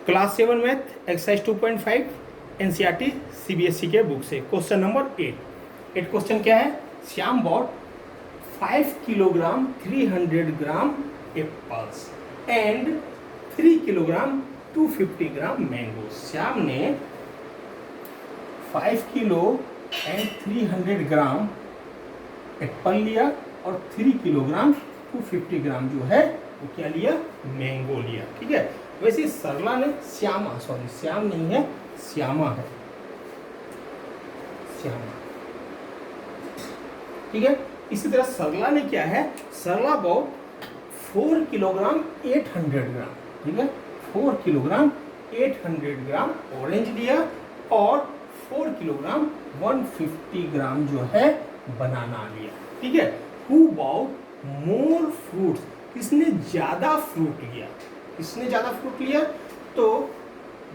Class 7 math exercise 2.5 NCERT CBSE के book से question number 8 question क्या है। Shyam bought 5 kilogram 300 gram apples and 3 kilogram 250 gram mango. Shyam ने 5 kilo and 300 gram Apple लिया और 3 किलोग्राम 250 ग्राम जो है वो क्या लिया, मैंगो लिया। ठीक है, वैसे सरला ने श्याम नहीं है, श्यामा है, श्यामा। ठीक है, इसी तरह सरला ने क्या है, सरला बॉट 4 किलोग्राम 800 ग्राम। ठीक है, 4 किलोग्राम 800 ग्राम ऑरेंज लिया और 4 किलोग्राम 150 ग्राम जो है बनाना लिया। ठीक है, हु बॉट मोर फ्रूट्स, किसने ज्यादा फ्रूट लिया, किसने ज्यादा फ्रूट लिया, तो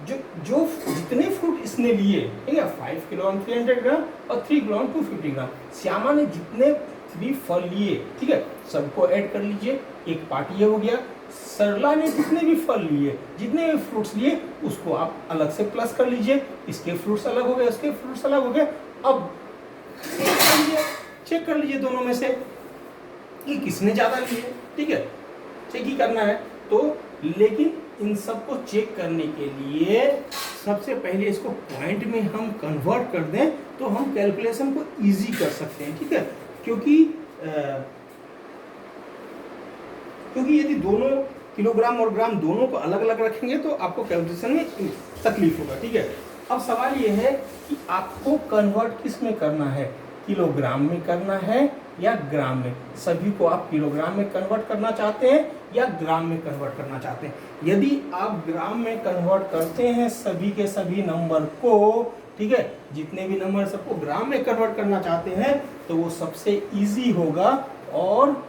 जो जितने फ्रूट इसने लिए, ठीक है, 5 किलो 300 ग्राम और 3 किलो 250 ग्राम। श्यामा ने जितने भी फल लिए, ठीक है, सबको ऐड कर लीजिए, एक पार्ट ये हो गया। सरला ने जितने भी फल लिए, जितने भी फ्रूट्स लिए, उसको आप अलग से प्लस कर लीजिए। इसके फ्रूट्स अलग हो गए, उसके फ्रूट्स अलग हो गए। अब चेक कर लीजिए दोनों में से कि किसने ज्यादा लिए। ठीक है, चेक ही करना है तो, लेकिन इन सबको चेक करने के लिए सबसे पहले इसको पॉइंट में हम कन्वर्ट कर दें तो हम कैलकुलेशन को इजी कर सकते हैं। ठीक है, क्योंकि यदि दोनों किलोग्राम और ग्राम दोनों को अलग अलग रखेंगे तो आपको कैलकुलेशन में तकलीफ होगा। ठीक है, अब सवाल यह है कि आपको कन्वर्ट किस में करना है, किलोग्राम में करना है या ग्राम में। सभी को आप किलोग्राम में कन्वर्ट करना चाहते हैं या ग्राम में कन्वर्ट करना चाहते हैं। यदि आप ग्राम में कन्वर्ट करते हैं सभी के सभी नंबर को, ठीक है, जितने भी नंबर सबको ग्राम में कन्वर्ट करना चाहते हैं तो वो सबसे इजी होगा और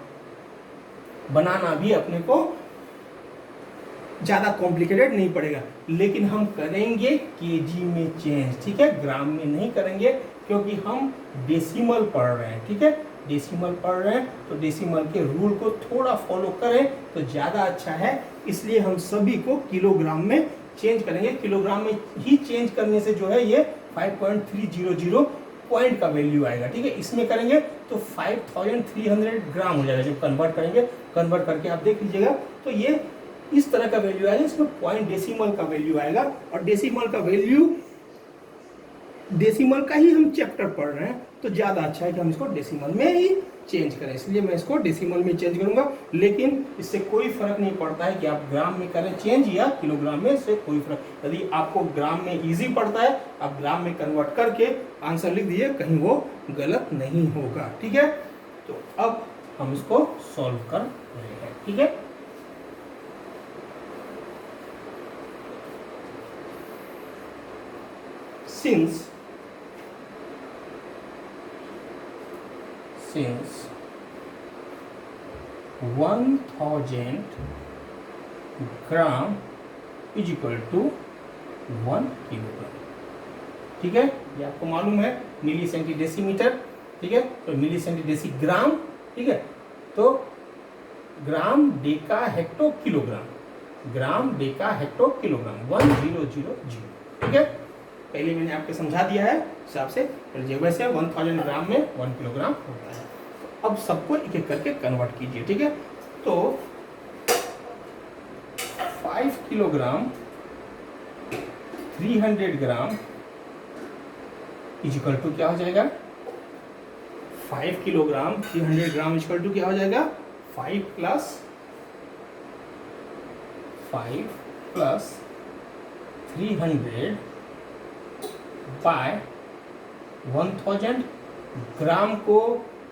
बनाना भी अपने को ज्यादा कॉम्प्लिकेटेड नहीं पड़ेगा। लेकिन हम करेंगे केजी में चेंज, ठीक है, ग्राम में नहीं करेंगे क्योंकि हम डेसिमल पढ़ रहे हैं। ठीक है, डेसिमल पढ़ रहे हैं तो डेसिमल के रूल को थोड़ा फॉलो करें तो ज़्यादा अच्छा है। इसलिए हम सभी को किलोग्राम में चेंज करेंगे। किलोग्राम में ही चेंज करने से जो है ये 5.300 पॉइंट का वैल्यू आएगा। ठीक है, इसमें करेंगे तो 5300 ग्राम हो जाएगा। जब कन्वर्ट करेंगे, कन्वर्ट करके आप देख लीजिएगा तो ये इस तरह का वैल्यू आएगा, इसमें पॉइंट डेसिमल का वैल्यू आएगा। और डेसिमल का वैल्यू, डेसिमल का ही हम चैप्टर पढ़ रहे हैं तो ज़्यादा अच्छा है कि हम इसको डेसिमल में ही चेंज करें। इसलिए मैं इसको डेसिमल में चेंज करूंगा। लेकिन इससे कोई फर्क नहीं पड़ता है कि आप ग्राम में करें चेंज या किलोग्राम में, से कोई फर्क। यदि आपको ग्राम में इजी पड़ता है आप ग्राम में कन्वर्ट करके आंसर लिख दीजिए, कहीं वो गलत नहीं होगा। ठीक है, तो अब हम इसको सॉल्व कर रहे हैं। ठीक है, since 1000 gram is equal to 1 kilogram. ठीक है, ये आपको मालूम है मिली सेंटी डेसीमीटर। ठीक है, तो मिली सेंटी डेसी ग्राम। ठीक है, तो ग्राम डेका हेक्टो किलोग्राम, ग्राम डेका हेक्टो किलोग्राम 1000। ठीक है, पहले मैंने आपको समझा दिया है हिसाब से, वैसे 1000 ग्राम में 1 किलोग्राम होता है। तो अब सबको एक एक करके कन्वर्ट कीजिए। ठीक है, तो 5 किलोग्राम 300 ग्राम इजिकल टू क्या हो जाएगा, 5 किलोग्राम 300 ग्राम इजिकल टू क्या हो जाएगा, 5 प्लस 300 बाय 1000। ग्राम को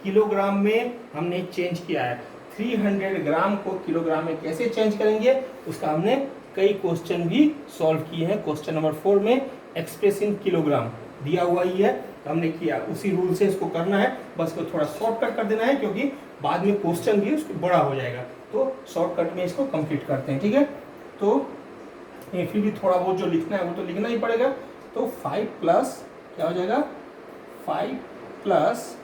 किलोग्राम में हमने चेंज किया है। 300 ग्राम को किलोग्राम में कैसे चेंज करेंगे उसका हमने कई क्वेश्चन भी सॉल्व किए हैं। क्वेश्चन नंबर 4 में एक्सप्रेस इन किलोग्राम दिया हुआ ही है, तो हमने किया उसी रूल से इसको करना है। बस को थोड़ा शॉर्टकट कर देना है क्योंकि बाद में क्वेश्चन भी उसको बड़ा हो जाएगा, तो शॉर्टकट में इसको कंप्लीट करते हैं। ठीक है, तो फिर भी थोड़ा बहुत जो लिखना है वो तो लिखना ही पड़ेगा। तो 5 प्लस क्या हो जाएगा, 5 प्लस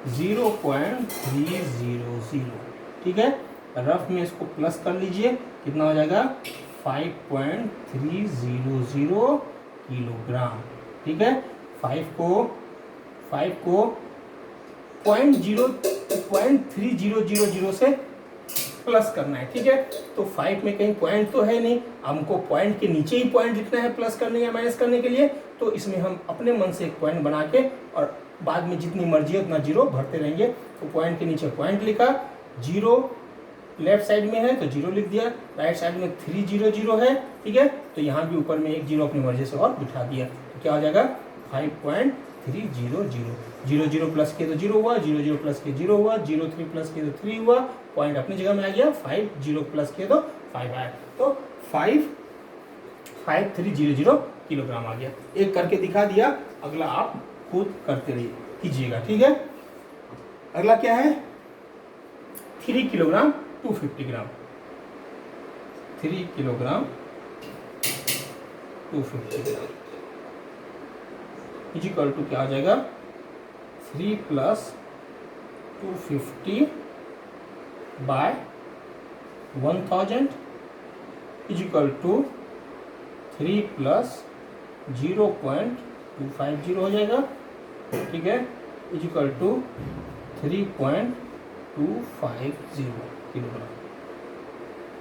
0.300। ठीक है, रफ में इसको प्लस कर लीजिए, कितना हो जाएगा 5.300 किलोग्राम। ठीक है, 5 को 0.300 से प्लस करना है। ठीक है, तो 5 में कहीं पॉइंट तो है नहीं, हमको पॉइंट के नीचे ही पॉइंट लिखना है प्लस करने या माइनस करने के लिए। तो इसमें हम अपने मन से एक पॉइंट बना के और बाद में जितनी मर्जी है उतना जीरो भरते रहेंगे। तो पॉइंट के नीचे पॉइंट लिखा, जीरो लेफ्ट साइड में है तो जीरो लिख दिया, राइट साइड में 300 है। ठीक है, तो यहाँ भी ऊपर में एक जीरो अपनी मर्जी से और बिठा दिया। तो क्या हो जाएगा 5.300। 0 प्लस के तो 0 हुआ, 0 प्लस के 0 हुआ, 3 प्लस के तो 3 हुआ, पॉइंट अपनी जगह में आ गया। 0 प्लस के तो 5 आया, तो 5,300 किलोग्राम आ गया। एक करके दिखा दिया, अगला आप खुद करते रहिए कीजिएगा। ठीक है, अगला क्या है 3 kilogram 250 gram. 3 kilogram 250 gram equal to क्या आ जाएगा 3 plus 250 by 1000 equal to 3 plus 0.250 हो जाएगा। ठीक है, इजिकल टू 3.250 किलोग्राम।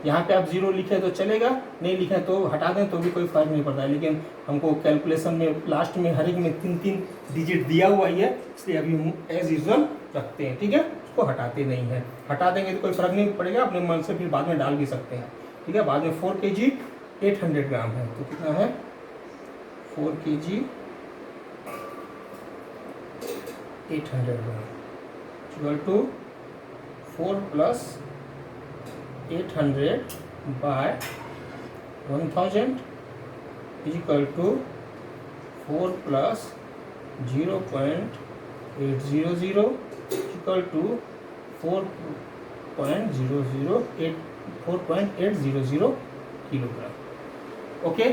यहाँ पे आप जीरो लिखे तो चलेगा, नहीं लिखे तो हटा दें तो भी कोई फर्क नहीं पड़ता है। लेकिन हमको कैलकुलेशन में लास्ट में हर एक में 3 डिजिट दिया हुआ ही है, इसलिए अभी हम एज यूजुअल रखते हैं। ठीक है, उसको हटाते नहीं है, हटा देंगे तो कोई फर्क नहीं पड़ेगा, अपने मन से फिर बाद में डाल भी सकते हैं। ठीक है, बाद में 4 kg 800 ग्राम है, तो कितना है 4 kg 800 gram equal to 4 plus 800 by 1000 is equal to 4 plus 0.800 equal to 4.800 kilogram. Okay,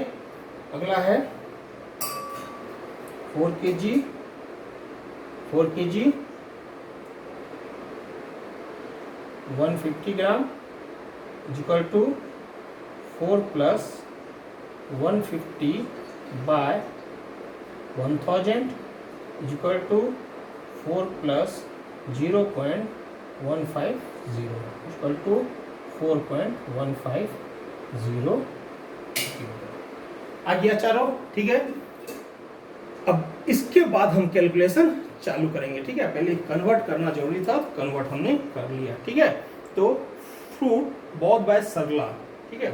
अगला है 4 kg 150 gram is equal to 4 plus 150 by 1000 is equal to 4 plus 0.150 is equal to 4.150 आ गया चारों। ठीक है, अब इसके बाद हम कैलकुलेशन चालू करेंगे। ठीक है, पहले कन्वर्ट करना जरूरी था, कन्वर्ट हमने कर लिया। ठीक है, तो फ्रूट बॉट बाय सरला। ठीक है,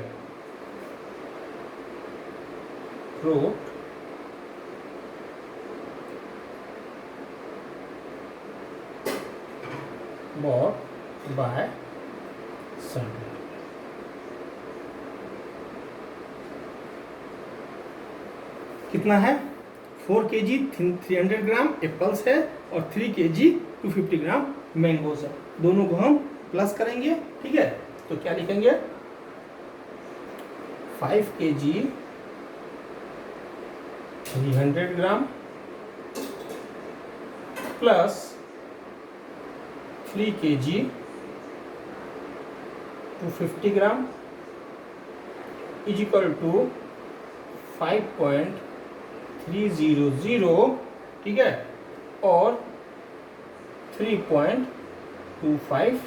फ्रूट बॉट बाय सरला। कितना है 4 kg 300 ग्राम एप्पल्स है और 3 kg 250 ग्राम मैंगोज है। दोनों को हम प्लस करेंगे। ठीक है, तो क्या लिखेंगे 5 kg 300 gram plus 3 kg 250 gram is equal to 5.300। ठीक है, और 3.250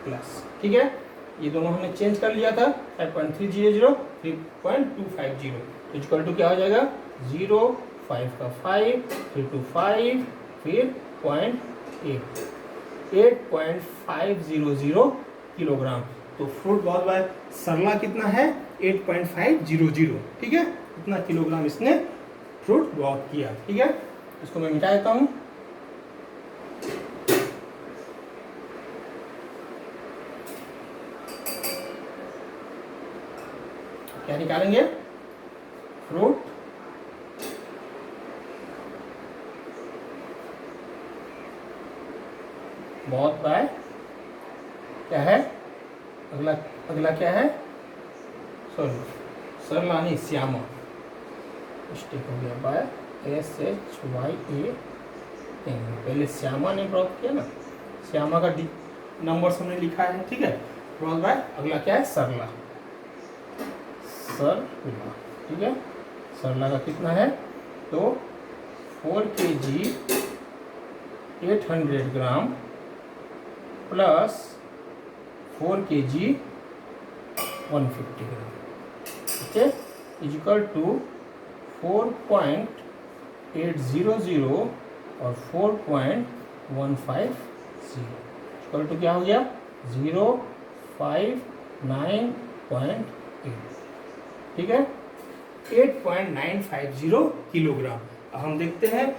प्लस। ठीक है, ये दोनों हमने चेंज कर लिया था 5.300 3.250 इक्वल टू क्या हो जाएगा 0 5 का 5 3 to 5 फिर 8.500 किलोग्राम। तो फ्रूट बॉट बाय सरला कितना है 8.500। ठीक है, इतना किलोग्राम इसने फ्रूट बॉट किया। ठीक है, इसको मैं मिटा देता हूं। क्या निकालेंगे फ्रूट बॉट बाय क्या है अगला क्या है सॉरी सरला नहीं श्यामा, मिस्टेक हो गया, बाय SHYAM। पहले श्यामा ने प्राप्त किया ना, श्यामा का नंबर हमने लिखा है। ठीक है, क्रॉस बाय अगला क्या है सरला, सरला, ठीक है। सरला का कितना है तो 4 kg 800 gram plus 4 kg 150 gram, okay, is equal to 4.800 और 4.150 इक्वल टू क्या हो गया 059.8, ठीक है, 8.950 किलोग्राम। अब हम देखते हैं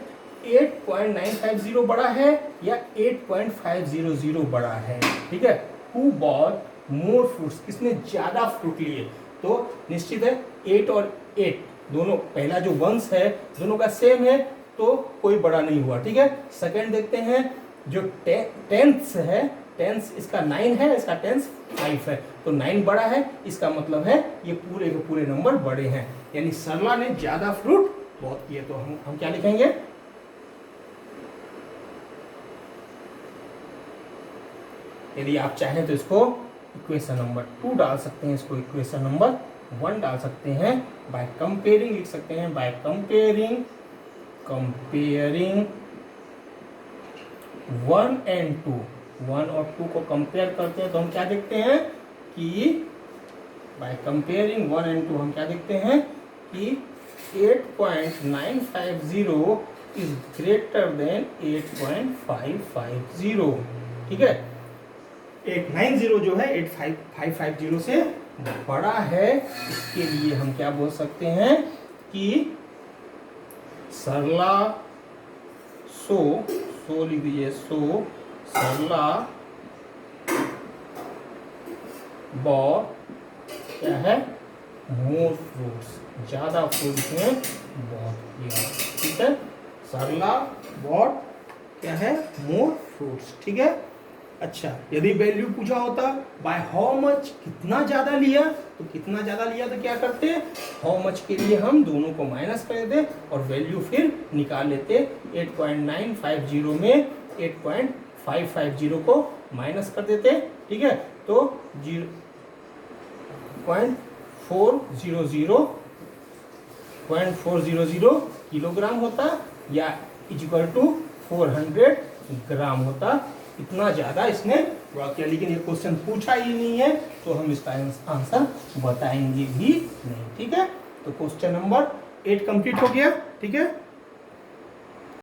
8.950 बड़ा है या 8.500 बड़ा है, ठीक है। हु बॉट मोर फ्रूट्स, किसने ज्यादा फ्रूट लिए, तो निश्चित है 8 और 8 दोनों, पहला जो वंश है दोनों का सेम है तो कोई बड़ा नहीं हुआ, ठीक है। सेकंड देखते हैं जो टेंस है, टेंस इसका 9 है, इसका टेंस 5 है, तो 9 बड़ा है, इसका मतलब है ये पूरे के पूरे नंबर बड़े हैं, यानी सरला ने ज्यादा फ्रूट बहुत किए। तो हम क्या लिखेंगे, यदि आप चाहें तो इसको इक्वेशन नंबर 2 डाल सकते हैं, इसको इक्वेशन नंबर 1 डाल सकते हैं, बाय कंपेयरिंग लिख सकते हैं, बाय कंपेयरिंग 1 and 2, 1 और 2 को कंपेयर करते हैं तो हम क्या देखते हैं कि बाय कंपेयरिंग 1 and 2 हम क्या देखते हैं कि 8.950 इज ग्रेटर देन 8.550, ठीक है। 890 जो है 8.550 से बड़ा है, इसके लिए हम क्या बोल सकते हैं कि सरला सो लिख दीजिए, सरला बॉट क्या है मोर फ्रूट्स, ज्यादा फ्रूट में बहुत किया, ठीक है। सरला बॉट क्या है मोर फ्रूट्स, ठीक है। अच्छा, यदि वैल्यू पूछा होता बाय हाउ मच, कितना ज्यादा लिया, तो कितना ज्यादा लिया तो क्या करते, हाउ मच के लिए हम दोनों को माइनस कर देते और वैल्यू फिर निकाल लेते। 8.950 में 8.550 को माइनस कर देते, ठीक है, तो 0.400 किलोग्राम होता या इज इक्वल टू 400 ग्राम होता। इतना ज्यादा इसने ड्रॉ किया, लेकिन ये क्वेश्चन पूछा ही नहीं है तो हम इसका आंसर बताएंगे भी नहीं, ठीक है। तो क्वेश्चन नंबर 8 कंप्लीट हो गया, ठीक है।